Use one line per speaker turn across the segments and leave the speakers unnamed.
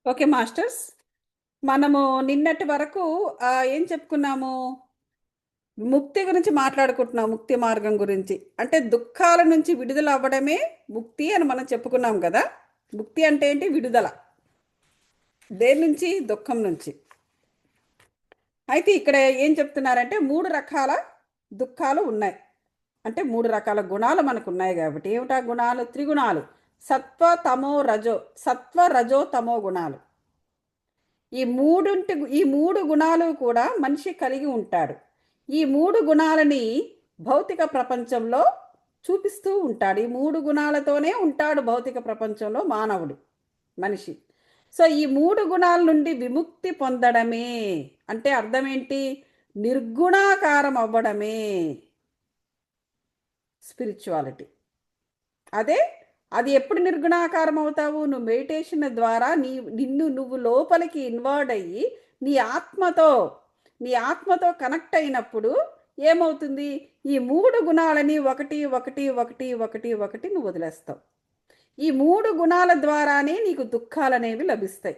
Okay masters, మనము నిన్నటి వరకు ఏం చెప్పుకున్నాము? ముక్తి గురించి మాట్లాడుకుంటున్నాం. ముక్తి మార్గం గురించి అంటే దుఃఖాల నుంచి విడుదల అవ్వడమే ముక్తి అని మనం చెప్పుకున్నాం కదా. ముక్తి అంటే ఏంటి? విడుదల. దేని నుంచి? దుఃఖం నుంచి. అయితే ఇక్కడ ఏం చెప్తున్నారంటే మూడు రకాల దుఃఖాలు ఉన్నాయి. అంటే మూడు రకాల గుణాలు మనకు ఉన్నాయి కాబట్టి ఏమిటా గుణాలు? త్రిగుణాలు: సత్వ తమో రజో. సత్వ రజో తమో గుణాలు. ఈ మూడు గుణాలు కూడా మనిషి కలిగి ఉంటాడు. ఈ మూడు గుణాలని భౌతిక ప్రపంచంలో చూపిస్తూ ఉంటాడు. ఈ మూడు గుణాలతోనే ఉంటాడు భౌతిక ప్రపంచంలో మానవుడు, మనిషి. సో ఈ మూడు గుణాల నుండి విముక్తి పొందడమే అంటే అర్థం ఏంటి? నిర్గుణాకారం అవ్వడమే స్పిరిచువాలిటీ. అదే. అది ఎప్పుడు నిర్గుణాకారం అవుతావు? నువ్వు మెడిటేషన్ ద్వారా నిన్ను నువ్వు లోపలికి ఇన్వాల్వ్ అయ్యి నీ ఆత్మతో నీ ఆత్మతో కనెక్ట్ అయినప్పుడు ఏమవుతుంది? ఈ మూడు గుణాలని ఒకటి ఒకటి ఒకటి ఒకటి ఒకటి నువ్వు వదిలేస్తావు. ఈ మూడు గుణాల ద్వారానే నీకు దుఃఖాలు అనేవి లభిస్తాయి.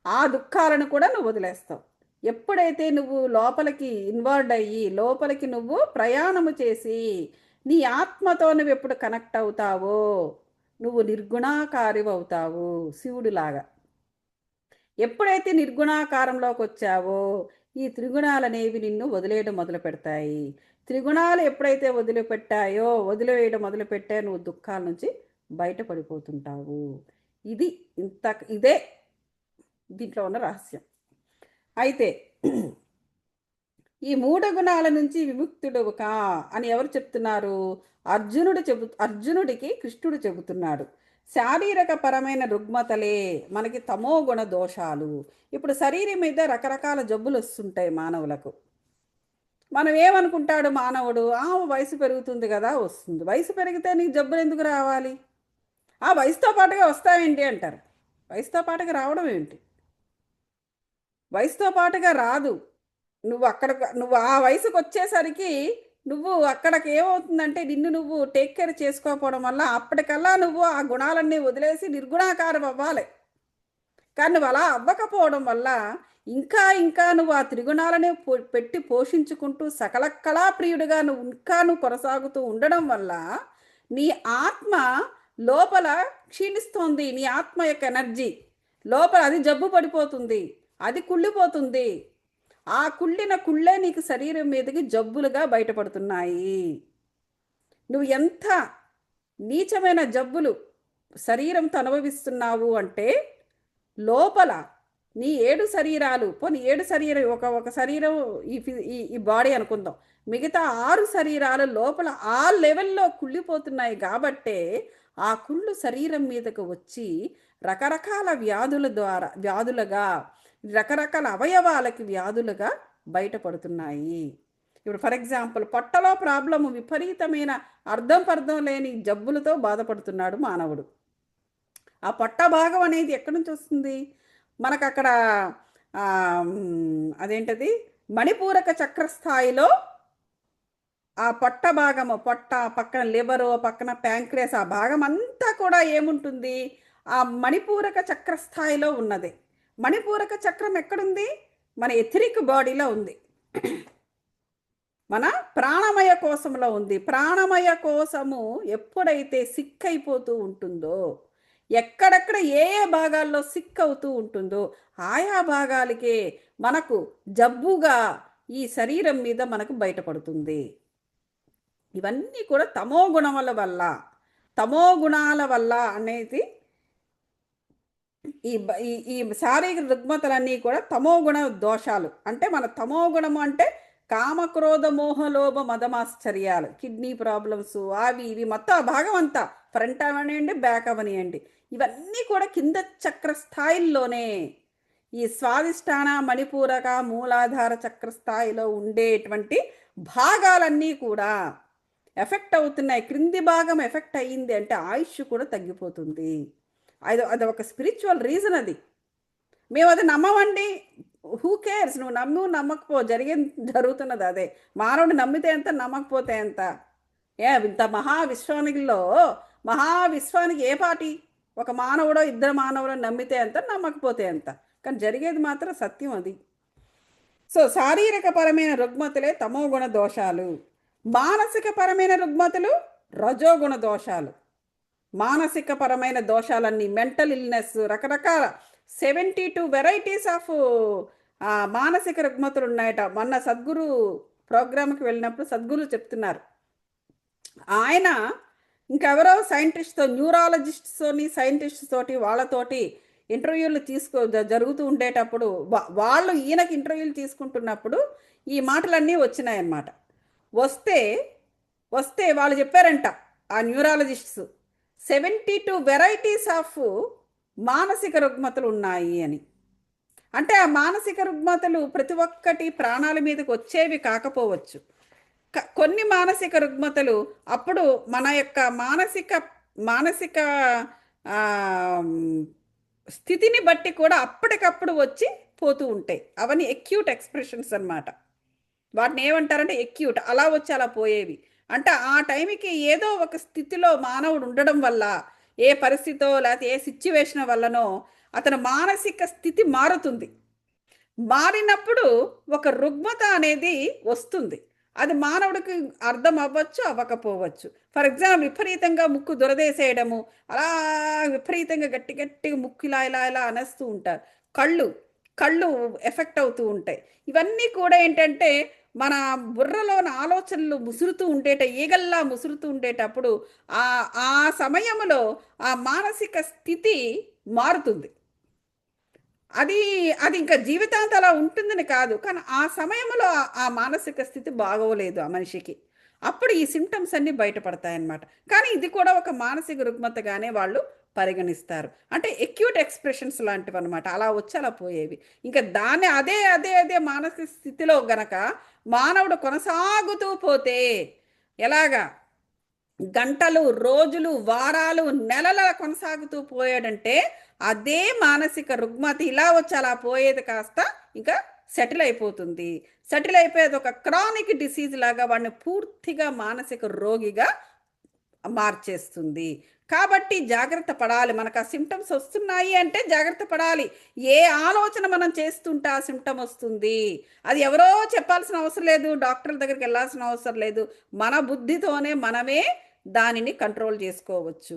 ఆ దుఃఖాలను కూడా నువ్వు వదిలేస్తావు. ఎప్పుడైతే నువ్వు లోపలికి ఇన్వాల్వ్ అయ్యి లోపలికి నువ్వు ప్రయాణము చేసి నీ ఆత్మతో నువ్వు ఎప్పుడు కనెక్ట్ అవుతావో నువ్వు నిర్గుణాకారి అవుతావు, శివుడిలాగా. ఎప్పుడైతే నిర్గుణాకారంలోకి వచ్చావో ఈ త్రిగుణాలు అనేవి నిన్ను వదిలేయడం మొదలు పెడతాయి. త్రిగుణాలు ఎప్పుడైతే వదిలివేయడం మొదలుపెట్టా నువ్వు దుఃఖాల నుంచి బయటపడిపోతుంటావు. ఇది ఇదే దీంట్లో ఉన్న రహస్యం. అయితే ఈ మూడు గుణాల నుంచి విముక్తుడుగా అని ఎవరు చెప్తున్నారు? అర్జునుడికి కృష్ణుడు చెబుతున్నాడు. శారీరక పరమైన రుగ్మతలే మనకి తమో గుణ దోషాలు. ఇప్పుడు శరీరం మీద రకరకాల జబ్బులు వస్తుంటాయి మానవులకు. మనం ఏమనుకుంటాడు మానవుడు? వయసు పెరుగుతుంది కదా, వస్తుంది. వయసు పెరిగితే నీకు జబ్బులు ఎందుకు రావాలి? ఆ వయసుతో పాటుగా వస్తాయేంటి అంటారు. వయసుతో పాటుగా రావడం ఏంటి? వయసుతో పాటుగా రాదు. నువ్వు ఆ వయసుకు వచ్చేసరికి నువ్వు అక్కడికి ఏమవుతుందంటే నిన్ను నువ్వు టేక్ కేర్ చేసుకోకపోవడం వల్ల అప్పటికల్లా నువ్వు ఆ గుణాలన్నీ వదిలేసి నిర్గుణాకారం అవ్వాలి. కానీ నువ్వు అలా అవ్వకపోవడం వల్ల ఇంకా ఇంకా నువ్వు ఆ త్రిగుణాలనే పెట్టి పోషించుకుంటూ సకల కళాప్రియుడిగా నువ్వు కొనసాగుతూ ఉండడం వల్ల నీ ఆత్మ లోపల క్షీణిస్తోంది. నీ ఆత్మ యొక్క ఎనర్జీ లోపల అది జబ్బు పడిపోతుంది, అది కుళ్ళిపోతుంది. ఆ కుళ్ళే నీకు శరీరం మీదకి జబ్బులుగా బయటపడుతున్నాయి. నువ్వు ఎంత నీచమైన జబ్బులు శరీరంతో అనుభవిస్తున్నావు అంటే లోపల నీ 7 శరీరాలు, పోనీ 7 శరీరం, ఒక శరీరం ఈ బాడీ అనుకుందాం, మిగతా 6 శరీరాలు లోపల ఆ లెవెల్లో కుళ్ళిపోతున్నాయి. కాబట్టే ఆ కుళ్ళు శరీరం మీదకు వచ్చి రకరకాల వ్యాధులుగా రకరకాల అవయవాలకి వ్యాధులుగా బయటపడుతున్నాయి. ఇప్పుడు ఫర్ ఎగ్జాంపుల్ పొట్టలో ప్రాబ్లము, విపరీతమైన పర్థం లేని జబ్బులతో బాధపడుతున్నాడు మానవుడు. ఆ పొట్ట భాగం అనేది ఎక్కడి నుంచి వస్తుంది? మనకు అక్కడ అదేంటది మణిపూరక చక్రస్థాయిలో ఆ పొట్ట భాగము, పొట్ట పక్కన లివరు, పక్కన ప్యాంక్రియాస్, ఆ భాగం అంతా కూడా ఏముంటుంది? ఆ మణిపూరక చక్రస్థాయిలో ఉన్నది. మణిపూరక చక్రం ఎక్కడుంది? మన ఎథరిక్ బాడీలో ఉంది, మన ప్రాణమయ కోశంలో ఉంది. ప్రాణమయ కోశము ఎప్పుడైతే సిక్ అయిపోతూ ఉంటుందో, ఎక్కడెక్కడ ఏ ఏ భాగాల్లో సిక్ అవుతూ ఉంటుందో ఆయా భాగాలకే మనకు జబ్బుగా ఈ శరీరం మీద మనకు బయటపడుతుంది. ఇవన్నీ కూడా తమో గుణాల వల్ల అనేది ఈ ఈ శారీరక రుగ్మతలన్నీ కూడా తమో గుణ దోషాలు. అంటే మన తమో గుణము అంటే కామక్రోధ మోహలోభ మదమాశ్చర్యాలు, కిడ్నీ ప్రాబ్లమ్స్, అవి ఇవి మొత్తం ఆ భాగం అంతా, ఫ్రంట్ అవనియండి, బ్యాక్ అవనియండి, ఇవన్నీ కూడా కింద చక్ర స్థాయిల్లోనే ఈ స్వాదిష్టాన, మణిపూరక, మూలాధార చక్ర స్థాయిలో ఉండేటువంటి భాగాలన్నీ కూడా ఎఫెక్ట్ అవుతున్నాయి. క్రింది భాగం ఎఫెక్ట్ అయ్యింది అంటే ఆయుష్ కూడా తగ్గిపోతుంది. అది ఒక స్పిరిచువల్ రీజన్. అది మేము అది నమ్మమండి. Who cares? నువ్వు నమ్మకపో, జరుగుతున్నది అదే. మానవుడు నమ్మితే ఎంత, నమ్మకపోతే ఎంత? ఇంత మహావిశ్వానికి ఏ పార్టీ? ఒక మానవుడో ఇద్దరు మానవులు నమ్మితే ఎంత, నమ్మకపోతే ఎంత, కానీ జరిగేది మాత్రం సత్యం అది. సో శారీరకపరమైన రుగ్మతులే తమోగుణ దోషాలు, మానసికపరమైన రుగ్మతులు రజోగుణ దోషాలు. మానసికపరమైన దోషాలన్నీ మెంటల్ ఇల్నెస్, రకరకాల 72 వెరైటీస్ ఆఫ్ మానసిక రుగ్మతులు ఉన్నాయట. మొన్న సద్గురు ప్రోగ్రామ్కి వెళ్ళినప్పుడు సద్గురు చెప్తున్నారు. ఆయన ఇంకెవరో సైంటిస్ట్తో, న్యూరాలజిస్ట్తోని సైంటిస్ట్ తోటి వాళ్ళతోటి ఇంటర్వ్యూలు జరుగుతూ ఉండేటప్పుడు వాళ్ళు ఈయనకి ఇంటర్వ్యూలు తీసుకుంటున్నప్పుడు ఈ మాటలన్నీ వచ్చినాయన్నమాట. వస్తే వాళ్ళు చెప్పారంట ఆ న్యూరాలజిస్ట్స్ 72 వెరైటీస్ ఆఫ్ మానసిక రుగ్మతలు ఉన్నాయి అని. అంటే ఆ మానసిక రుగ్మతలు ప్రతి ఒక్కటి ప్రాణాల మీదకి వచ్చేవి కాకపోవచ్చు. కొన్ని మానసిక రుగ్మతలు అప్పుడు మన యొక్క మానసిక స్థితిని బట్టి కూడా అప్పటికప్పుడు వచ్చి పోతూ ఉంటాయి. అవన్నీ ఎక్యూట్ ఎక్స్ప్రెషన్స్ అన్నమాట. వాటిని ఏమంటారంటే ఎక్యూట్, అలా వచ్చి అలా పోయేవి. అంటే ఆ టైంకి ఏదో ఒక స్థితిలో మానవుడు ఉండడం వల్ల, ఏ పరిస్థితో లేకపోతే ఏ సిచ్యువేషన్ వల్లనో అతని మానసిక స్థితి మారుతుంది. మారినప్పుడు ఒక రుగ్మత అనేది వస్తుంది. అది మానవుడికి అర్థం అవ్వచ్చు, అవ్వకపోవచ్చు. ఫర్ ఎగ్జాంపుల్ విపరీతంగా ముక్కు దురదేసేయడము, అలా విపరీతంగా గట్టిగా ముక్కు ఇలా ఇలా ఇలా అనేస్తూ ఉంటారు. కళ్ళు ఎఫెక్ట్ అవుతూ ఉంటాయి. ఇవన్నీ కూడా ఏంటంటే మన బుర్రలోని ఆలోచనలు ఈగల్లా ముసురుతూ ఉండేటప్పుడు ఆ సమయంలో ఆ మానసిక స్థితి మారుతుంది. అది ఇంకా జీవితాంతం అలా ఉంటుందని కాదు, కానీ ఆ సమయంలో ఆ మానసిక స్థితి బాగోలేదు ఆ మనిషికి. అప్పుడు ఈ సిమ్టమ్స్ అన్నీ బయటపడతాయన్నమాట. కానీ ఇది కూడా ఒక మానసిక రుగ్మతగానే వాళ్ళు పరిగణిస్తారు. అంటే ఎక్యూట్ ఎక్స్ప్రెషన్స్ లాంటివి అనమాట. అలా వచ్చి అలా పోయేవి. ఇంకా దాన్ని అదే మానసిక స్థితిలో గనక మానవుడు కొనసాగుతూ పోతే ఎలాగా గంటలు, రోజులు, వారాలు, నెలల కొనసాగుతూ పోయాడంటే అదే మానసిక రుగ్మత ఇలా వచ్చి అలా పోయేది కాస్త ఇంకా సెటిల్ అయిపోతుంది. సెటిల్ అయిపోయేది ఒక క్రానిక్ డిసీజ్ లాగా వాడిని పూర్తిగా మానసిక రోగిగా మార్చేస్తుంది. కాబట్టి జాగ్రత్త పడాలి. మనకు ఆ సిమ్టమ్స్ వస్తున్నాయి అంటే జాగ్రత్త పడాలి. ఏ ఆలోచన మనం చేస్తుంటే ఆ సిమ్టమ్ వస్తుంది. అది ఎవరో చెప్పాల్సిన అవసరం లేదు, డాక్టర్ల దగ్గరికి వెళ్ళాల్సిన అవసరం లేదు. మన బుద్ధితోనే మనమే దానిని కంట్రోల్ చేసుకోవచ్చు.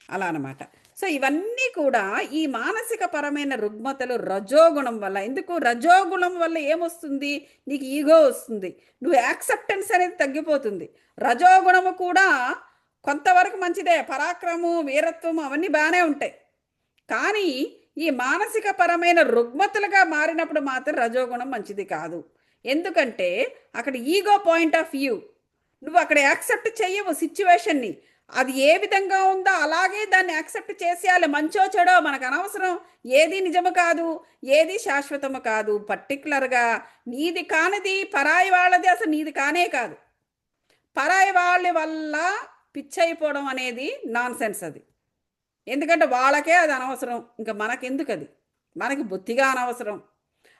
అలా అన్నమాట. సో ఇవన్నీ కూడా ఈ మానసిక పరమైన రుగ్మతలు రజోగుణం వల్ల. ఎందుకు రజోగుణం వల్ల ఏమొస్తుంది? నీకు ఈగో వస్తుంది, నువ్వు యాక్సెప్టెన్స్ అనేది తగ్గిపోతుంది. రజోగుణము కూడా కొంతవరకు మంచిదే, పరాక్రమము, వీరత్వము అవన్నీ బాగానే ఉంటాయి. కానీ ఈ మానసిక పరమైన రుగ్మతలుగా మారినప్పుడు మాత్రం రజోగుణం మంచిది కాదు. ఎందుకంటే అక్కడ ఈగో పాయింట్ ఆఫ్ వ్యూ, నువ్వు అక్కడ యాక్సెప్ట్ చెయ్యవు సిచ్యువేషన్ని. అది ఏ విధంగా ఉందో అలాగే దాన్ని యాక్సెప్ట్ చేసేయాలి. మంచో చెడో మనకు అనవసరం. ఏది నిజము కాదు, ఏది శాశ్వతము కాదు. పర్టికులర్గా నీది కానిది పరాయి వాళ్ళది అసలు నీది కానే కాదు. పరాయి వాళ్ళ వల్ల పిచ్చయిపోవడం అనేది నాన్ సెన్స్ అది. ఎందుకంటే వాళ్ళకే అది అనవసరం, ఇంకా మనకెందుకు? అది మనకి బొత్తిగా అనవసరం.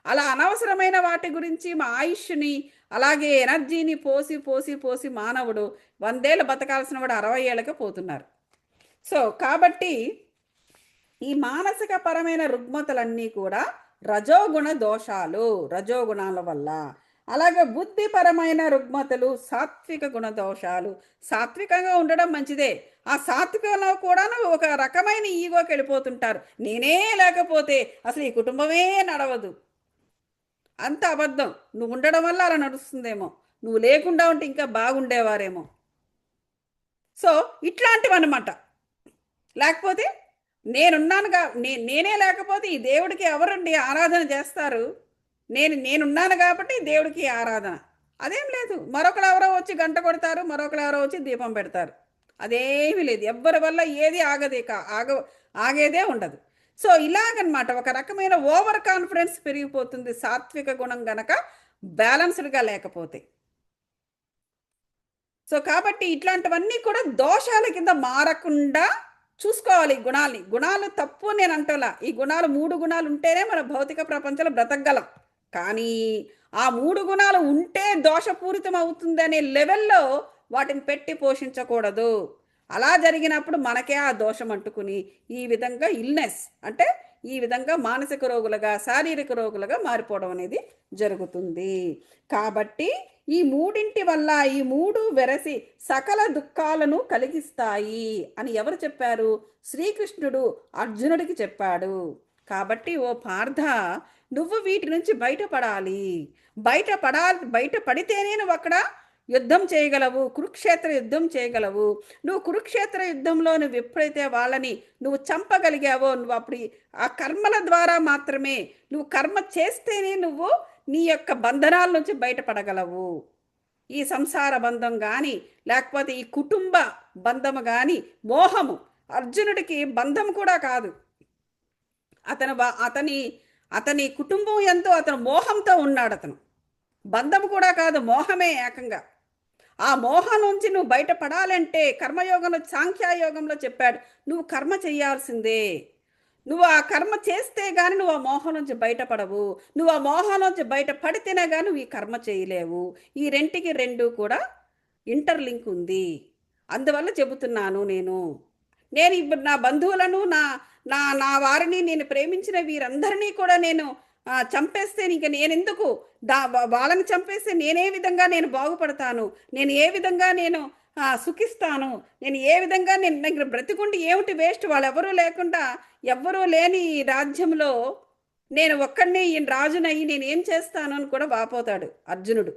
అలా అనవసరమైన వాటి గురించి మా ఆయుష్ని అలాగే ఎనర్జీని పోసి మానవుడు 100 ఏళ్ళు బతకాల్సిన వాడు 60 ఏళ్ళకే పోతున్నారు. సో కాబట్టి ఈ మానసిక పరమైన రుగ్మతలన్నీ కూడా రజోగుణ దోషాలు, రజోగుణాల వల్ల. అలాగే బుద్ధిపరమైన రుగ్మతలు సాత్విక గుణ దోషాలు. సాత్వికంగా ఉండడం మంచిదే. ఆ సాత్వికంలో కూడా ఒక రకమైన ఈగోకి వెళ్ళిపోతుంటారు. నేనే లేకపోతే అసలు ఈ కుటుంబమే నడవదు. అంత అబద్ధం. నువ్వు ఉండడం వల్ల అలా నడుస్తుందేమో, నువ్వు లేకుండా ఉంటే ఇంకా బాగుండేవారేమో. సో ఇట్లాంటివన్నమాట. లేకపోతే నేనున్నానుగా, నేనే లేకపోతే ఈ దేవుడికి ఎవరండి ఆరాధన చేస్తారు? నేనున్నాను కాబట్టి దేవుడికి ఆరాధన. అదేం లేదు. మరొకరు ఎవరో వచ్చి గంట కొడతారు, మరొకరు ఎవరో వచ్చి దీపం పెడతారు. అదేమీ లేదు. ఎవ్వరి వల్ల ఏది ఆగేదే ఉండదు. సో ఇలాగనమాట ఒక రకమైన ఓవర్ కాన్ఫిడెన్స్ పెరిగిపోతుంది సాత్విక గుణం గనక బ్యాలెన్స్డ్గా లేకపోతే. సో కాబట్టి ఇట్లాంటివన్నీ కూడా దోషాల కింద మారకుండా చూసుకోవాలి. గుణాలు తప్పు నేను అంటోలా. ఈ 3 గుణాలు ఉంటేనే మన భౌతిక ప్రపంచంలో బ్రతకగలం. కానీ ఆ 3 గుణాలు ఉంటే దోషపూరితం అవుతుంది అనే లెవెల్లో వాటిని పెట్టి పోషించకూడదు. అలా జరిగినప్పుడు మనకే ఆ దోషం అంటుకుని ఈ విధంగా ఇల్నెస్ అంటే ఈ విధంగా మానసిక రోగులుగా శారీరక రోగులుగా మారిపోవడం అనేది జరుగుతుంది. కాబట్టి ఈ మూడింటి వల్ల ఈ మూడు వెరసి సకల దుఃఖాలను కలిగిస్తాయి అని ఎవరు చెప్పారు? శ్రీకృష్ణుడు అర్జునుడికి చెప్పాడు. కాబట్టి ఓ పార్థ, నువ్వు వీటి నుంచి బయటపడాలి. బయటపడితేనే నువ్వు అక్కడ యుద్ధం చేయగలవు, కురుక్షేత్ర యుద్ధం చేయగలవు. నువ్వు కురుక్షేత్ర యుద్ధంలో నువ్వు ఎప్పుడైతే వాళ్ళని నువ్వు చంపగలిగావో, నువ్వు అప్పుడు ఆ కర్మల ద్వారా మాత్రమే, నువ్వు కర్మ చేస్తేనే నువ్వు నీ యొక్క బంధనాల నుంచి బయటపడగలవు. ఈ సంసార బంధం కానీ లేకపోతే ఈ కుటుంబ బంధము కానీ మోహము, అర్జునుడికి బంధం కూడా కాదు, అతని అతని కుటుంబం ఎంతో అతను మోహంతో ఉన్నాడు. అతను బంధం కూడా కాదు, మోహమే ఏకంగా. ఆ మోహం నుంచి నువ్వు బయటపడాలంటే కర్మయోగంలో సాంఖ్యాయోగంలో చెప్పాడు, నువ్వు కర్మ చేయాల్సిందే. నువ్వు ఆ కర్మ చేస్తే కానీ నువ్వు ఆ మోహం నుంచి బయటపడవు. నువ్వు ఆ మోహం నుంచి బయటపడితేనే కానీ నువ్వు ఈ కర్మ చేయలేవు. ఈ రెంటికి రెండు కూడా ఇంటర్లింక్ ఉంది. అందువల్ల చెబుతున్నాను నేను ఇప్పుడు నా బంధువులను నా నా నా వారిని నేను ప్రేమించిన వీరందరినీ కూడా నేను చంపేస్తే ఇంక నేనెందుకు వాళ్ళని చంపేస్తే నేనే విధంగా నేను బాగుపడతాను, నేను ఏ విధంగా నేను సుఖిస్తాను, నేను ఏ విధంగా నేను దగ్గర బ్రతికుండి ఏమిటి వేస్ట్, వాళ్ళెవరూ లేకుండా ఎవ్వరూ లేని ఈ రాజ్యంలో నేను ఒక్కడిని ఈయన రాజునయ్యి నేను ఏం చేస్తాను అని కూడా వాపోతాడు అర్జునుడు.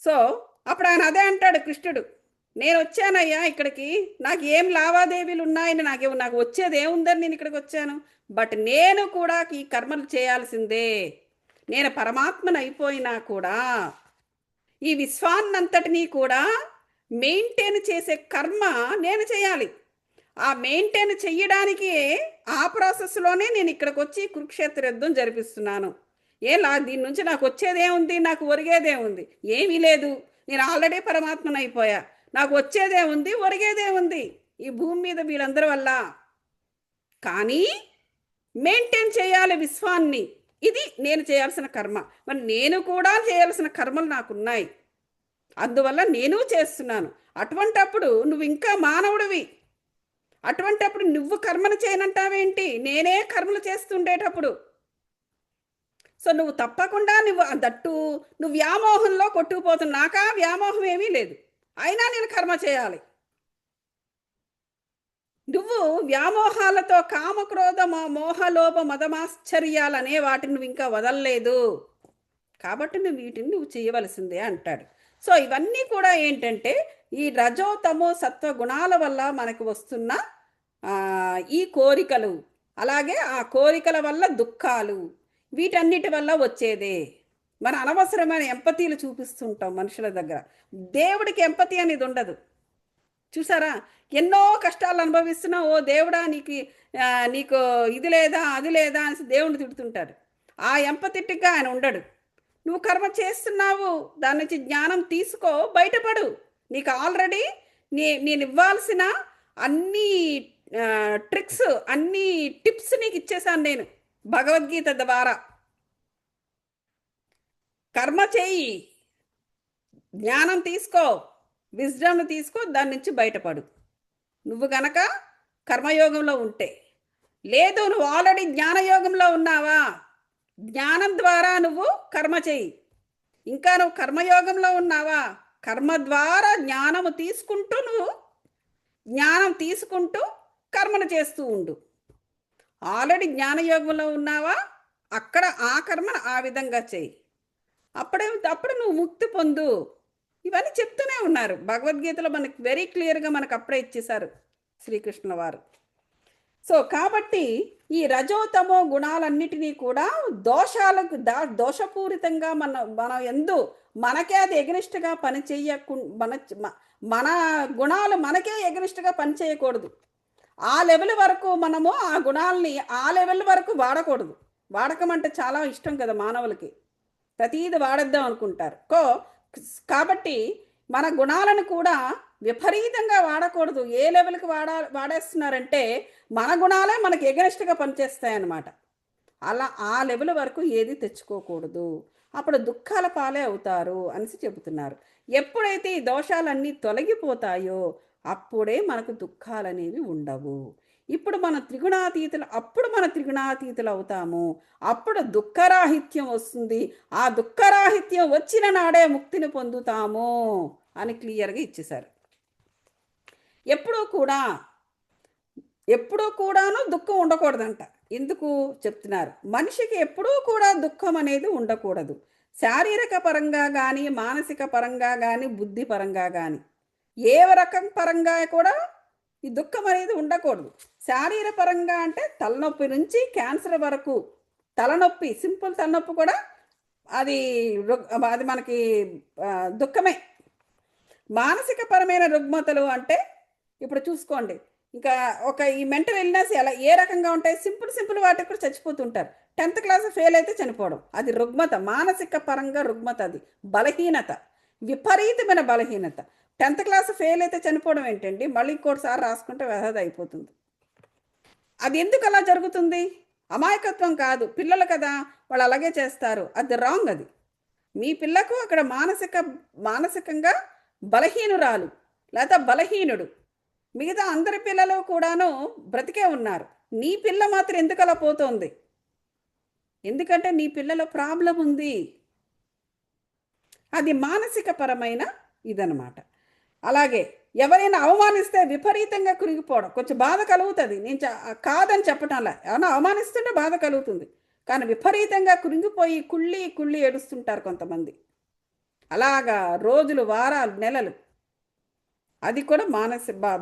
సో అప్పుడు ఆయన అదే అంటాడు కృష్ణుడు, నేను వచ్చానయ్యా ఇక్కడికి, నాకు ఏం లావాదేవీలు ఉన్నాయని నాకు వచ్చేది ఏముందని నేను ఇక్కడికి వచ్చాను. బట్ నేను కూడా ఈ కర్మలు చేయాల్సిందే. నేను పరమాత్మను అయిపోయినా కూడా ఈ విశ్వాన్నంతటినీ కూడా మెయింటైన్ చేసే కర్మ నేను చేయాలి. ఆ మెయింటైన్ చెయ్యడానికి ఆ ప్రాసెస్లోనే నేను ఇక్కడికి వచ్చి కురుక్షేత్ర యుద్ధం జరిపిస్తున్నాను. దీని నుంచి నాకు వచ్చేదేముంది, నాకు ఒరిగేదేముంది? ఏమీ లేదు. నేను ఆల్రెడీ పరమాత్మను అయిపోయా. నాకు వచ్చేదేముంది, ఒరిగేదేముంది ఈ భూమి మీద వీళ్ళందరి వల్ల? కానీ మెయింటైన్ చేయాలి విశ్వాన్ని, ఇది నేను చేయాల్సిన కర్మ. మరి నేను కూడా చేయాల్సిన కర్మలు నాకున్నాయి, అందువల్ల నేను చేస్తున్నాను. అటువంటప్పుడు నువ్వు ఇంకా మానవుడివి, అటువంటప్పుడు నువ్వు కర్మను చేయనంటావేంటి? నేనే కర్మలు చేస్తుండేటప్పుడు. సో నువ్వు తప్పకుండా నువ్వు వ్యామోహంలో కొట్టుకుపోతున్నావు. నాకా వ్యామోహం ఏమీ లేదు, అయినా నేను కర్మ చేయాలి. నువ్వు వ్యామోహాలతో కామక్రోధ మోహలోభ మదమాశ్చర్యాలనే వాటిని నువ్వు ఇంకా వదలలేదు, కాబట్టి నువ్వు వీటిని నువ్వు చేయవలసిందే అంటాడు. సో ఇవన్నీ కూడా ఏంటంటే ఈ రజో తమో సత్వ గుణాల వల్ల మనకు వస్తున్న ఈ కోరికలు, అలాగే ఆ కోరికల వల్ల దుఃఖాలు, వీటన్నిటి వల్ల వచ్చేదే. మన అనవసరమైన ఎంపతీలు చూపిస్తుంటాం మనుషుల దగ్గర. దేవుడికి ఎంపతి అనేది ఉండదు. చూసారా, ఎన్నో కష్టాలు అనుభవిస్తున్నావు, ఓ దేవుడా నీకు ఇది లేదా అది లేదా అని దేవుడిని తిడుతుంటాడు. ఆ ఎంపతిగా ఆయన ఉండడు. నువ్వు కర్మ చేస్తున్నావు, దాని నుంచి జ్ఞానం తీసుకో, బయటపడు. నీకు ఆల్రెడీ నేను ఇవ్వాల్సిన అన్ని ట్రిక్స్, అన్ని టిప్స్ నీకు ఇచ్చేసాను నేను భగవద్గీత ద్వారా. కర్మ చేయి, జ్ఞానం తీసుకో, విజ్డమ్ను తీసుకో, దాని నుంచి బయటపడు. నువ్వు గనక కర్మయోగంలో ఉంటే. లేదు, నువ్వు ఆల్రెడీ జ్ఞానయోగంలో ఉన్నావా, జ్ఞానం ద్వారా నువ్వు కర్మ చేయి. ఇంకా నువ్వు కర్మయోగంలో ఉన్నావా, కర్మ ద్వారా జ్ఞానము తీసుకుంటూ నువ్వు జ్ఞానం తీసుకుంటూ కర్మను చేస్తూ ఉండు. ఆల్రెడీ జ్ఞానయోగంలో ఉన్నావా, అక్కడ ఆ కర్మను ఆ విధంగా చేయి. అప్పుడు నువ్వు ముక్తి పొందు. ఇవన్నీ చెప్తూనే ఉన్నారు భగవద్గీతలో, మనకి వెరీ క్లియర్గా మనకు అప్పుడే ఇచ్చేశారు శ్రీకృష్ణుల వారు. సో కాబట్టి ఈ రజోతమో గుణాలన్నిటినీ కూడా దోషపూరితంగా మన మనకే అది ఎగనిస్ట్గా పని మన గుణాలు మనకే ఎగనిస్ట్గా పని చేయకూడదు. ఆ లెవెల్ వరకు మనము ఆ గుణాలని ఆ లెవెల్ వరకు వాడకూడదు. వాడకం అంటే చాలా ఇష్టం కదా మానవులకి, ప్రతీది వాడేద్దాం అనుకుంటారు. కాబట్టి మన గుణాలను కూడా విపరీతంగా వాడకూడదు. ఏ లెవెల్కి వాడేస్తున్నారంటే మన గుణాలే మనకి ఎగనెస్ట్గా పనిచేస్తాయన్నమాట. అలా ఆ లెవెల్ వరకు ఏది తెచ్చుకోకూడదు, అప్పుడు దుఃఖాల పాలే అవుతారు అనేసి చెబుతున్నారు. ఎప్పుడైతే ఈ దోషాలన్నీ తొలగిపోతాయో అప్పుడే మనకు దుఃఖాలనేవి ఉండవు. అప్పుడు మన త్రిగుణాతీతులు అవుతాము. అప్పుడు దుఃఖరాహిత్యం వస్తుంది. ఆ దుఃఖరాహిత్యం వచ్చిన నాడే ముక్తిని పొందుతాము అని క్లియర్గా ఇచ్చేశారు. ఎప్పుడూ కూడాను దుఃఖం ఉండకూడదంట. ఎందుకు చెప్తున్నారు? మనిషికి ఎప్పుడూ కూడా దుఃఖం అనేది ఉండకూడదు. శారీరక పరంగా కానీ, మానసిక పరంగా కానీ, బుద్ధి పరంగా కానీ, ఏ రకం పరంగా కూడా ఈ దుఃఖం అనేది ఉండకూడదు. శారీర పరంగా అంటే తలనొప్పి నుంచి క్యాన్సర్ వరకు, తలనొప్పి, సింపుల్ తలనొప్పి కూడా అది అది మనకి దుఃఖమే. మానసిక పరమైన రుగ్మతలు అంటే ఇప్పుడు చూసుకోండి, ఇంకా ఈ మెంటల్ ఇల్నెస్ ఏ రకంగా ఉంటాయి? సింపుల్ వాటికి కూడా చచ్చిపోతుంటారు. 10th క్లాస్ ఫెయిల్ అయితే చనిపోవడం, అది రుగ్మత, మానసిక పరంగా రుగ్మత, అది బలహీనత, విపరీతమైన బలహీనత. 10th క్లాస్ ఫెయిల్ అయితే చనిపోవడం ఏంటండి? మళ్ళీ ఇంకోటిసారి రాసుకుంటే వ్యధ అయిపోతుంది. అది ఎందుకు అలా జరుగుతుంది? అమాయకత్వం కాదు, పిల్లలు కదా, వాళ్ళు అలాగే చేస్తారు. అది రాంగ్. అది మీ పిల్లకు అక్కడ మానసికంగా బలహీనురాలు లేదా బలహీనుడు. మిగతా అందరి పిల్లలు కూడాను బ్రతికే ఉన్నారు. నీ పిల్ల మాత్రం ఎందుకు అలా పోతుంది? ఎందుకంటే నీ పిల్లలో ప్రాబ్లం ఉంది. అది మానసిక పరమైన ఇదనమాట. అలాగే ఎవరైనా అవమానిస్తే విపరీతంగా కురిగిపోవడం, కొంచెం బాధ కలుగుతుంది. నేను కాదని చెప్పటంలా, ఏమన్నా అవమానిస్తుంటే బాధ కలుగుతుంది, కానీ విపరీతంగా కురింగిపోయి కుళ్ళి ఏడుస్తుంటారు కొంతమంది. అలాగా రోజులు, వారాలు, నెలలు, అది కూడా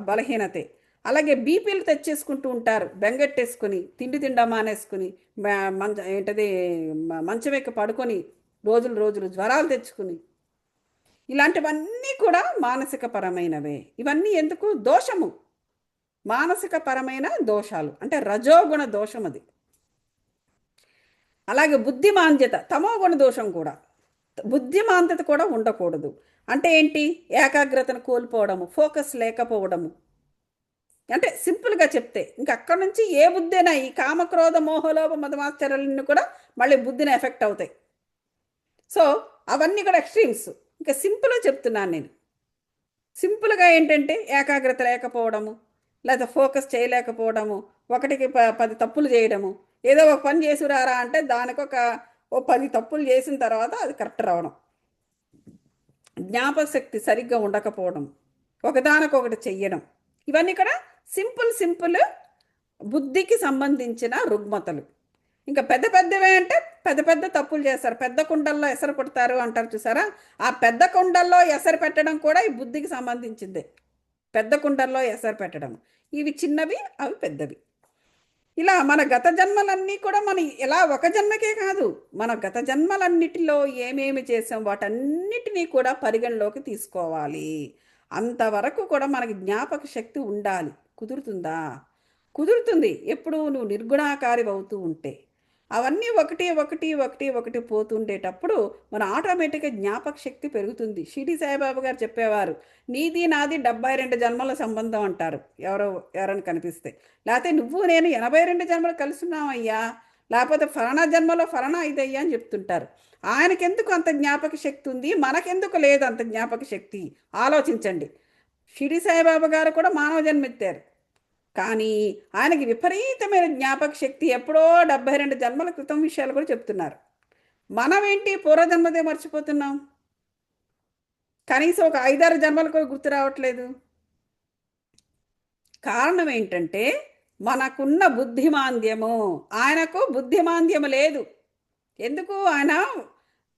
బలహీనతే. అలాగే బీపీలు తెచ్చేసుకుంటూ ఉంటారు, బెంగెట్టేసుకుని, తిండా మానేసుకుని, మంచం ఎక్కి పడుకొని రోజులు జ్వరాలు తెచ్చుకుని, ఇలాంటివన్నీ కూడా మానసిక పరమైనవే. ఇవన్నీ ఎందుకు? దోషము, మానసిక పరమైన దోషాలు, అంటే రజోగుణ దోషం అది. అలాగే బుద్ధిమాంద్యత, తమోగుణ దోషం కూడా. బుద్ధిమాంద్యత కూడా ఉండకూడదు. అంటే ఏంటి? ఏకాగ్రతను కోల్పోవడము, ఫోకస్ లేకపోవడము. అంటే సింపుల్గా చెప్తే ఇంకా అక్కడ నుంచి ఏ బుద్ధైనా, ఈ కామక్రోధ మోహలోభ మదమాశ్చర్యాలన్నీ కూడా మళ్ళీ బుద్ధిని ఎఫెక్ట్ అవుతాయి. సో అవన్నీ కూడా ఎక్స్ట్రీమ్స్. ఇంకా సింపుల్గా చెప్తున్నాను నేను. సింపుల్గా ఏంటంటే ఏకాగ్రత లేకపోవడము, లేదా ఫోకస్ చేయలేకపోవడము, 1కి 10 తప్పులు చేయడము. ఏదో ఒక పని చేసురారా అంటే దానికి ఓ 10 తప్పులు చేసిన తర్వాత అది కరెక్ట్ రావడం, జ్ఞాపక శక్తి సరిగ్గా ఉండకపోవడం, ఒకదానికొకటి చెయ్యడం, ఇవన్నీ కూడా సింపుల్ బుద్ధికి సంబంధించిన రుగ్మతలు. ఇంకా పెద్దవే అంటే పెద్ద తప్పులు చేస్తారు. పెద్ద కుండల్లో ఎసరు పెడతారు అంటారు చూసారా? ఆ పెద్ద కుండల్లో ఎసరు పెట్టడం కూడా ఈ బుద్ధికి సంబంధించిందే. పెద్ద కుండల్లో ఎసరు పెట్టడం, ఇవి చిన్నవి, అవి పెద్దవి. ఇలా మన గత జన్మలన్నీ కూడా ఇలా ఒక జన్మకే కాదు, మన గత జన్మలన్నిటిలో ఏమేమి చేసాం వాటన్నిటినీ కూడా పరిగణలోకి తీసుకోవాలి. అంతవరకు కూడా మనకి జ్ఞాపక శక్తి ఉండాలి. కుదురుతుందా? కుదురుతుంది ఎప్పుడు నువ్వు నిర్గుణాకారి అవుతూ ఉంటే. అవన్నీ ఒకటి పోతుండేటప్పుడు మన ఆటోమేటిక్గా జ్ఞాపక శక్తి పెరుగుతుంది. షిరిడి సాయిబాబా గారు చెప్పేవారు, నీది నాది 72 జన్మల సంబంధం అంటారు ఎవరైనా కనిపిస్తే. లేకపోతే నువ్వు నేను 82 జన్మలు కలుసున్నామయ్యా, లేకపోతే ఫలానా జన్మలో ఫలానా ఇదయ్యా అని చెప్తుంటారు. ఆయనకెందుకు అంత జ్ఞాపక శక్తి ఉంది, మనకెందుకు లేదు అంత జ్ఞాపక శక్తి? ఆలోచించండి. షిరిడి సాయిబాబా గారు కూడా మానవ జన్మెత్తారు, కానీ ఆయనకి విపరీతమైన జ్ఞాపక శక్తి. ఎప్పుడో 72 జన్మల క్రితం విషయాలు కూడా చెప్తున్నారు. మనం ఏంటి పూర్వజన్మదే మర్చిపోతున్నాం, కనీసం ఒక 5-6 జన్మలు కూడా గుర్తు రావట్లేదు. కారణం ఏంటంటే మనకున్న బుద్ధిమాంద్యము. ఆయనకు బుద్ధిమాంద్యము లేదు. ఎందుకు? ఆయన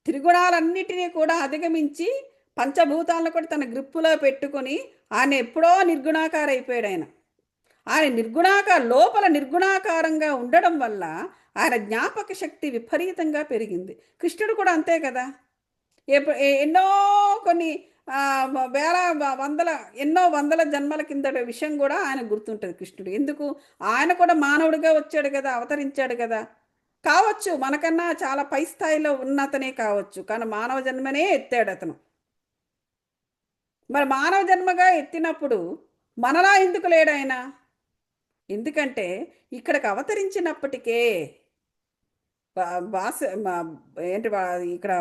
త్రిగుణాలన్నిటినీ కూడా అధిగమించి పంచభూతాలను కూడా తన గ్రిప్పులో పెట్టుకొని ఆయన ఎప్పుడో నిర్గుణాకార అయిపోయాడు. ఆయన లోపల నిర్గుణాకారంగా ఉండడం వల్ల ఆయన జ్ఞాపక శక్తి విపరీతంగా పెరిగింది. కృష్ణుడు కూడా అంతే కదా. ఎన్నో కొన్ని ఎన్నో వందల జన్మల కిందట విషయం కూడా ఆయన గుర్తుంటుంది కృష్ణుడు. ఎందుకు? ఆయన కూడా మానవుడిగా వచ్చాడు కదా, అవతరించాడు కదా. కావచ్చు మనకన్నా చాలా పై స్థాయిలో ఉన్నతనే కావచ్చు, కానీ మానవ జన్మనే ఎత్తాడు అతను. మరి మానవ జన్మగా ఎత్తినప్పుడు మనలా ఎందుకు లేడు ఆయన? ఎందుకంటే ఇక్కడికి అవతరించినప్పటికే బాస్ ఏంటి ఇక్కడ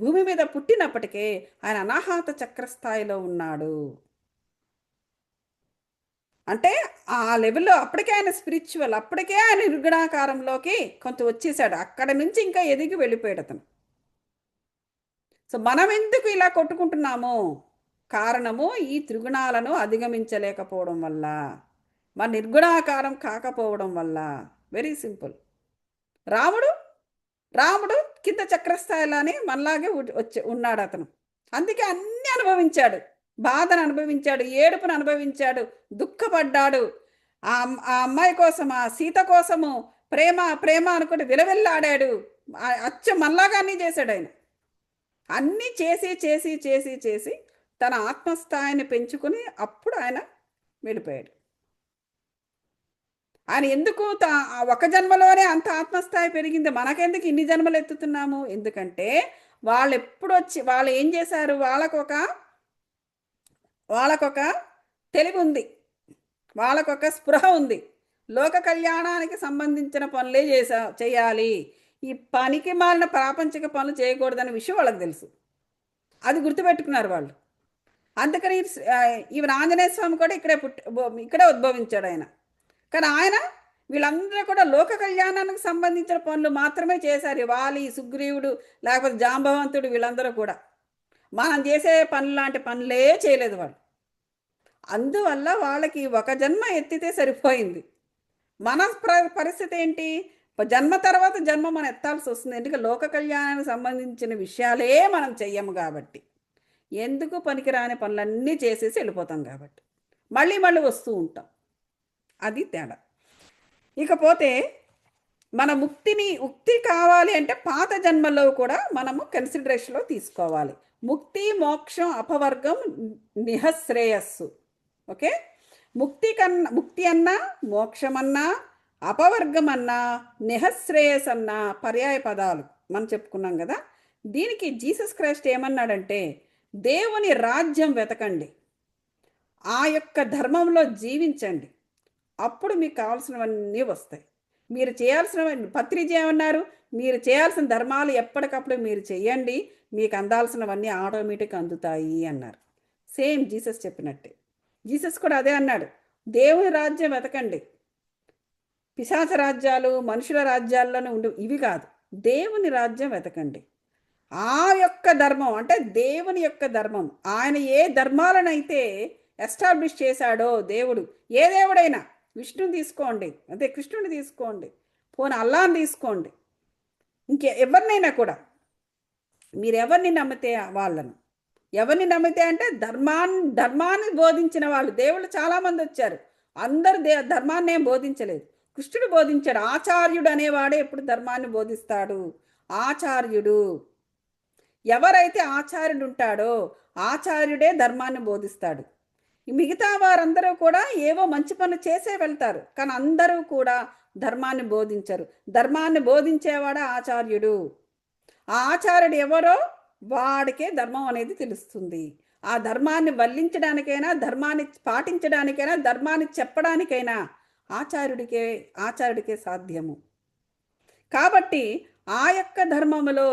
భూమి మీద పుట్టినప్పటికే ఆయన అనాహత చక్ర స్థాయిలో ఉన్నాడు. అంటే ఆ లెవెల్లో అప్పటికే ఆయన స్పిరిచువల్, అప్పటికే ఆయన నిర్గుణాకారంలోకి కొంత వచ్చేసాడు. అక్కడ నుంచి ఇంకా ఎదిగి వెళ్ళిపోయాడు అతను. సో మనం ఎందుకు ఇలా కొట్టుకుంటున్నాము? కారణము ఈ త్రిగుణాలను అధిగమించలేకపోవడం వల్ల, మన నిర్గుణాకారం కాకపోవడం వల్ల. Very simple. రాముడు రాముడు కింద చక్రస్థాయిలోనే మనలాగే వచ్చి ఉన్నాడు అతను. అందుకే అన్ని అనుభవించాడు. బాధను అనుభవించాడు, ఏడుపును అనుభవించాడు, దుఃఖపడ్డాడు. ఆ అమ్మాయి కోసం, ఆ సీత కోసము ప్రేమ ప్రేమ అనుకుంటే విలవిల్లాడాడు. అచ్చం మనలాగా అన్నీ చేశాడు ఆయన. అన్నీ చేసి చేసి చేసి చేసి తన ఆత్మస్థాయిని పెంచుకుని అప్పుడు ఆయన వెళ్ళిపోయాడు. ఆయన ఎందుకు ఒక జన్మలోనే అంత ఆత్మస్థాయి పెరిగింది, మనకెందుకు ఇన్ని జన్మలు ఎత్తుతున్నాము? ఎందుకంటే వాళ్ళు ఎప్పుడు వచ్చి వాళ్ళు ఏం చేశారు, వాళ్ళకొక తెలివి ఉంది, వాళ్ళకొక స్పృహ ఉంది. లోక కళ్యాణానికి సంబంధించిన పనులే చేయాలి, ఈ పనికి మాలిన ప్రాపంచిక పనులు చేయకూడదనే విషయం వాళ్ళకి తెలుసు. అది గుర్తుపెట్టుకున్నారు వాళ్ళు. అందుకని ఈవెన్ ఆంజనేయ స్వామి కూడా ఇక్కడే ఉద్భవించాడు ఆయన. కానీ ఆయన వీళ్ళందరూ కూడా లోక కళ్యాణానికి సంబంధించిన పనులు మాత్రమే చేశారు. వాలి, సుగ్రీవుడు, లేకపోతే జాంబవంతుడు, వీళ్ళందరూ కూడా మనం చేసే పనులు లాంటి పనులే చేయలేదు వాళ్ళు. అందువల్ల వాళ్ళకి ఒక జన్మ ఎత్తితే సరిపోయింది. మన పరిస్థితి ఏంటి? జన్మ తర్వాత జన్మ మనం ఎత్తాల్సి వస్తుంది. ఎందుకంటే లోక కళ్యాణానికి సంబంధించిన విషయాలే మనం చెయ్యము కాబట్టి. ఎందుకు పనికిరాని పనులన్నీ చేసేసి వెళ్ళిపోతాం కాబట్టి మళ్ళీ మళ్ళీ వస్తూ ఉంటాం. అది తేడా. ఇకపోతే మన ముక్తి కావాలి అంటే పాత జన్మలో కూడా మనము కన్సిడరేషన్లో తీసుకోవాలి. ముక్తి, మోక్షం, అపవర్గం, నిహశ్రేయస్సు. ఓకే, ముక్తి అన్నా, మోక్షం అన్నా, అపవర్గం అన్నా, నిహశ్రేయస్ అన్నా పర్యాయ పదాలు మనం చెప్పుకున్నాం కదా. దీనికి జీసస్ క్రైస్ట్ ఏమన్నాడంటే, దేవుని రాజ్యం వెతకండి, ఆ యొక్క ధర్మంలో జీవించండి, అప్పుడు మీకు కావాల్సినవన్నీ వస్తాయి. మీరు చేయాల్సినవన్నీ, పత్రిజ ఏమన్నారు, మీరు చేయాల్సిన ధర్మాలు ఎప్పటికప్పుడు మీరు చేయండి, మీకు అందాల్సినవన్నీ ఆటోమేటిక్ అందుతాయి అన్నారు. సేమ్ జీసస్ చెప్పినట్టే. జీసస్ కూడా అదే అన్నాడు, దేవుని రాజ్యం వెతకండి. పిశాచ రాజ్యాలు, మనుషుల రాజ్యాల్లోనే ఇవి కాదు, దేవుని రాజ్యం వెతకండి. ఆ యొక్క ధర్మం అంటే దేవుని యొక్క ధర్మం. ఆయన ఏ ధర్మాలనైతే ఎస్టాబ్లిష్ చేశాడో దేవుడు, ఏ దేవుడైనా, విష్ణుని తీసుకోండి, అదే కృష్ణుని తీసుకోండి, పోనీ అల్లాని తీసుకోండి, ఎవరినైనా కూడా మీరు ఎవరిని నమ్మితే వాళ్ళను, ఎవరిని నమ్మితే అంటే ధర్మాన్ని బోధించిన వాళ్ళు. దేవుళ్ళు చాలామంది వచ్చారు, అందరు ధర్మాన్ని ఏం బోధించలేదు. కృష్ణుడు బోధించాడు. ఆచార్యుడు అనేవాడే ఎప్పుడు ధర్మాన్ని బోధిస్తాడు. ఆచార్యుడు, ఎవరైతే ఆచార్యుడు ఉంటాడో ఆచార్యుడే ధర్మాన్ని బోధిస్తాడు. మిగతా వారందరూ కూడా ఏవో మంచి పనులు చేసే వెళ్తారు, కానీ అందరూ కూడా ధర్మాన్ని బోధించరు. ధర్మాన్ని బోధించేవాడే ఆచార్యుడు. ఆ ఆచార్యుడు ఎవరో వాడికే ధర్మం అనేది తెలుస్తుంది. ఆ ధర్మాన్ని వల్లించడానికైనా, ధర్మాన్ని పాటించడానికైనా, ధర్మాన్ని చెప్పడానికైనా ఆచార్యుడికే సాధ్యము. కాబట్టి ఆ యొక్క ధర్మములో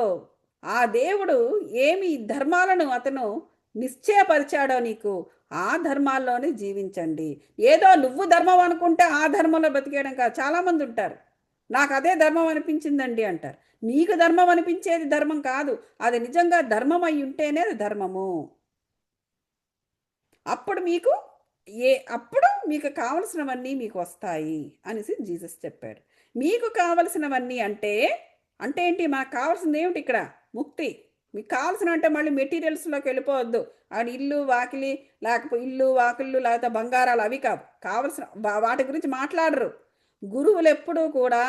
ఆ దేవుడు ఏమి ధర్మాలను అతను నిశ్చయపరిచాడో నీకు, ఆ ధర్మాల్లోనే జీవించండి. ఏదో నువ్వు ధర్మం అనుకుంటే ఆ ధర్మంలో బతికేయడం కాదు. చాలామంది ఉంటారు, నాకు అదే ధర్మం అనిపించిందండి అంటారు. నీకు ధర్మం అనిపించేది ధర్మం కాదు, అది నిజంగా ధర్మం అయి ఉంటేనే అది ధర్మము. అప్పుడు మీకు కావలసినవన్నీ మీకు వస్తాయి అనేసి జీసస్ చెప్పాడు. మీకు కావలసినవన్నీ అంటే ఏంటి? మనకు కావాల్సింది ఏమిటి ఇక్కడ? ముక్తి. మీకు కావాల్సిన అంటే మళ్ళీ మెటీరియల్స్లోకి వెళ్ళిపోవద్దు. అది ఇల్లు వాకిలి, లేకపోతే లేకపోతే బంగారాలు, అవి కావాల్సిన వాటి గురించి మాట్లాడరు. గురువులు ఎప్పుడూ కూడా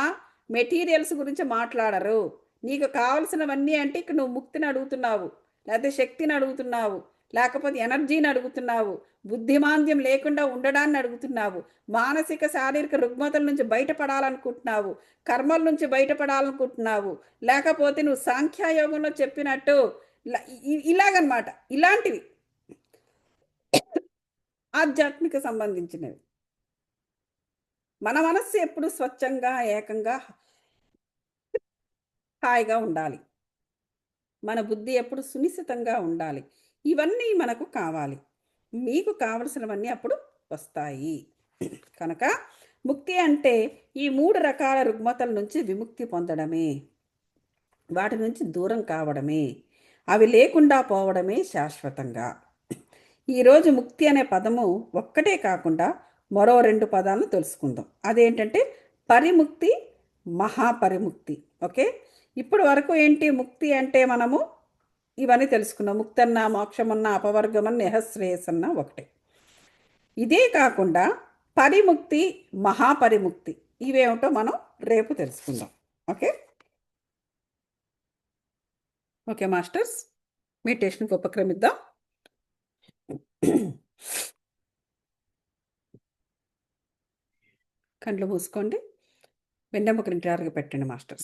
మెటీరియల్స్ గురించి మాట్లాడరు. నీకు కావలసినవన్నీ అంటే ఇక్కడ నువ్వు ముక్తిని అడుగుతున్నావు, లేకపోతే శక్తిని అడుగుతున్నావు, లేకపోతే ఎనర్జీని అడుగుతున్నావు, బుద్ధిమాంద్యం లేకుండా ఉండడాన్ని అడుగుతున్నావు, మానసిక శారీరక రుగ్మతల నుంచి బయటపడాలనుకుంటున్నావు, కర్మల నుంచి బయటపడాలనుకుంటున్నావు, లేకపోతే నువ్వు సాంఖ్యయోగంలో చెప్పినట్టు ఇలాగనమాట. ఇలాంటివి ఆధ్యాత్మిక సంబంధించినవి. మన మనస్సు ఎప్పుడు స్వచ్ఛంగా, ఏకంగా హాయిగా ఉండాలి. మన బుద్ధి ఎప్పుడు సునిశ్చితంగా ఉండాలి. ఇవన్నీ మనకు కావాలి. మీకు కావలసినవన్నీ అప్పుడు వస్తాయి. కనుక ముక్తి అంటే ఈ 3 రకాల రుగ్మతల నుంచి విముక్తి పొందడమే. వాటి నుంచి దూరం కావడమే. అవి లేకుండా పోవడమే శాశ్వతంగా. ఈరోజు ముక్తి అనే పదము ఒక్కటే కాకుండా మరో 2 పదాలను తెలుసుకుందాం. అదేంటంటే పరిముక్తి, మహాపరిముక్తి. ఓకే. ఇప్పుడు వరకు ఏంటి ముక్తి అంటే మనము ఇవన్నీ తెలుసుకున్నాం. ముక్తన్న, మోక్షమన్న, అపవర్గమన్న, నిహశ్రేయసన్న ఒకటే. ఇదే కాకుండా పరిముక్తి, మహాపరిముక్తి ఇవేమిటో మనం రేపు తెలుసుకుందాం. ఓకే. ఓకే మాస్టర్స్, మెడిటేషన్కి ఉపక్రమిద్దాం. కళ్ళు మూసుకోండి. వెన్నెముక నిటారుగా పెట్టండి మాస్టర్స్.